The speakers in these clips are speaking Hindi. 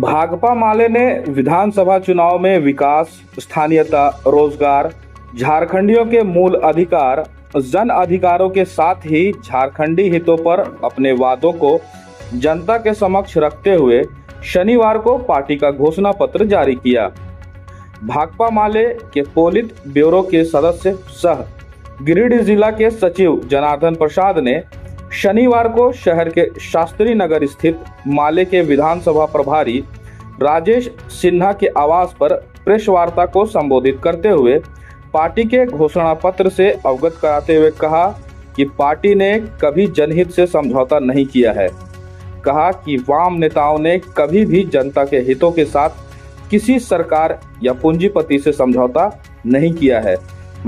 भाकपा माले ने विधानसभा चुनाव में विकास, स्थानीयता, रोजगार, झारखंडियों के मूल अधिकार, जन अधिकारों के साथ ही झारखंडी हितों पर अपने वादों को जनता के समक्ष रखते हुए शनिवार को पार्टी का घोषणा पत्र जारी किया। भाकपा माले के पोलित ब्यूरो के सदस्य सह गिरिडीह जिला के सचिव जनार्दन प्रसाद ने शनिवार को शहर के शास्त्री नगर स्थित माले के विधानसभा प्रभारी राजेश सिन्हा के आवास पर प्रेस वार्ता को संबोधित करते हुए पार्टी के घोषणा पत्र से अवगत कराते हुए कहा कि पार्टी ने कभी जनहित से समझौता नहीं किया है। कहा कि वाम नेताओं ने कभी भी जनता के हितों के साथ किसी सरकार या पूंजीपति से समझौता नहीं किया है।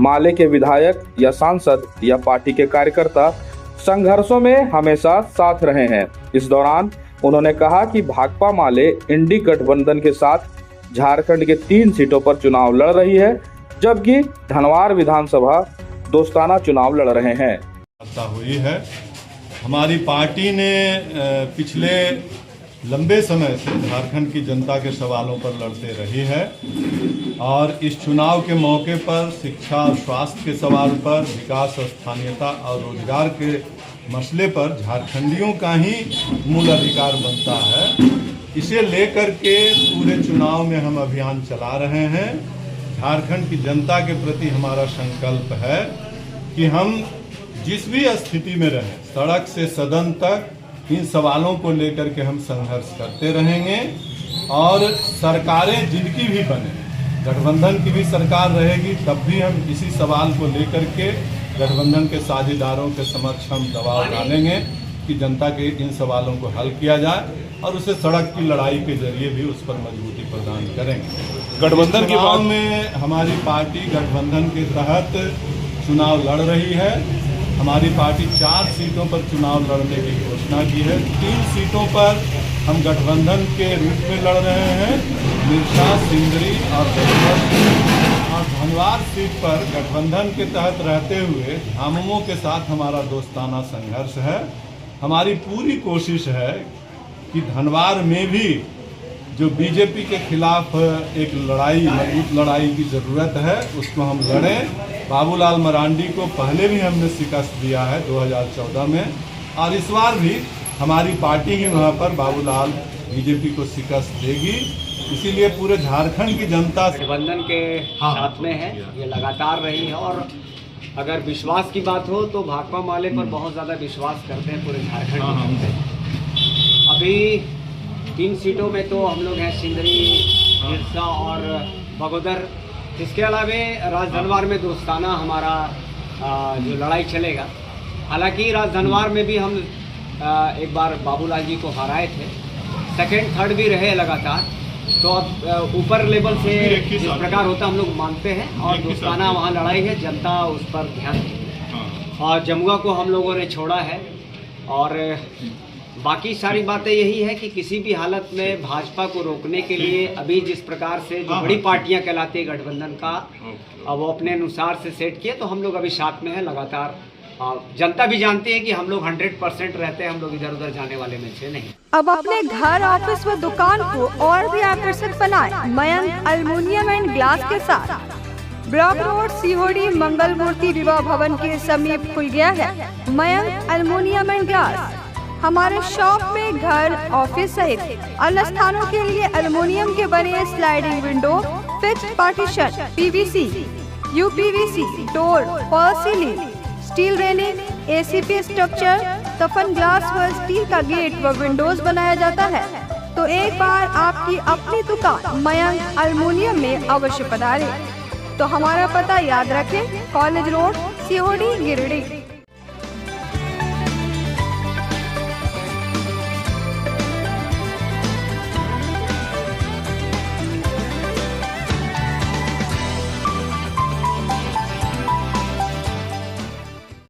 माले के विधायक या सांसद या पार्टी के कार्यकर्ता संघर्षों में हमेशा साथ रहे हैं। इस दौरान उन्होंने कहा कि भाकपा माले इंडी गठबंधन के साथ झारखंड के 3 सीटों पर चुनाव लड़ रही है, जबकि धनवार विधानसभा दोस्ताना चुनाव लड़ रहे हैं। हुई है। हमारी पार्टी ने पिछले लंबे समय से झारखंड की जनता के सवालों पर लड़ते रही है और इस चुनाव के मौके पर शिक्षा और स्वास्थ्य के सवाल पर, विकास, स्थानीयता और रोजगार के मसले पर झारखंडियों का ही मूल अधिकार बनता है। इसे लेकर के पूरे चुनाव में हम अभियान चला रहे हैं। झारखंड की जनता के प्रति हमारा संकल्प है कि हम जिस भी स्थिति में रहें, सड़क से सदन तक, इन सवालों को लेकर के हम संघर्ष करते रहेंगे और सरकारें जिनकी भी बने, गठबंधन की भी सरकार रहेगी, तब भी हम इसी सवाल को लेकर के गठबंधन के साझेदारों के समक्ष हम दबाव डालेंगे कि जनता के इन सवालों को हल किया जाए और उसे सड़क की लड़ाई के जरिए भी उस पर मजबूती प्रदान करेंगे। गठबंधन के चुनाव में हमारी पार्टी गठबंधन के तहत चुनाव लड़ रही है। हमारी पार्टी 4 सीटों पर चुनाव लड़ने की घोषणा की है। 3 सीटों पर हम गठबंधन के रूप में लड़ रहे हैं, मिर्चा, सिंदरी और धनवार सीट पर गठबंधन के तहत रहते हुए झामुमो के साथ हमारा दोस्ताना संघर्ष है। हमारी पूरी कोशिश है कि धनवार में भी जो बीजेपी के खिलाफ एक लड़ाई, मजबूत लड़ाई की ज़रूरत है, उसको हम लड़ें। बाबूलाल मरांडी को पहले भी हमने शिकस्त दिया है 2014 में और इस बार भी हमारी पार्टी ही वहाँ पर बाबूलाल बीजेपी को शिकस्त देगी। इसीलिए पूरे झारखंड की जनता गठबंधन के साथ में है, ये लगातार रही है। और अगर विश्वास की बात हो तो भाकपा माले पर बहुत ज़्यादा विश्वास करते हैं पूरे झारखंड के जनता। अभी 3 सीटों में तो हम लोग हैं, सिंदरी, मिर्चा और बगोदर। इसके अलावा राजधनवार में दोस्ताना हमारा जो लड़ाई चलेगा। हालांकि राजधनवार में भी हम एक बार बाबूलाल जी को हराए थे, 2nd, 3rd भी रहे लगातार। तो अब ऊपर लेवल से जिस प्रकार होता हम लोग मानते हैं और दोस्ताना वहाँ लड़ाई है, जनता उस पर ध्यान देगी। और जमुआ को हम लोगों ने छोड़ा है और बाकी सारी बातें यही है कि किसी भी हालत में भाजपा को रोकने के लिए अभी जिस प्रकार से जो बड़ी पार्टियां कहलाती है गठबंधन का, वो अपने अनुसार से सेट किए, तो हम लोग अभी साथ में हैं लगातार। जनता भी जानती है कि हम लोग 100% रहते हैं, हम लोग इधर उधर जाने वाले में से नहीं। अब अपने घर, ऑफिस व दुकान को और भी आकर्षक बनाएं मयंक एल्युमिनियम एंड ग्लास के साथ। ब्लॉक रोड, सीहोड़ी, मंगल मूर्ति विवाह भवन के समीप खुल गया है मयंक एल्युमिनियम एंड ग्लास। हमारे शॉप में घर, ऑफिस सहित अन्य स्थानों के लिए एल्युमिनियम के बने sliding window, fixed partition, PVC, UPVC, door, fall ceiling, steel railing, ACP structure, toughen glass व स्टील का गेट व विंडोज बनाया जाता है। तो एक बार आपकी अपनी दुकान मयंक एल्युमिनियम में अवश्य पधारें। तो हमारा पता याद रखें, कॉलेज रोड, सीहोड़ी, गिरिडीह।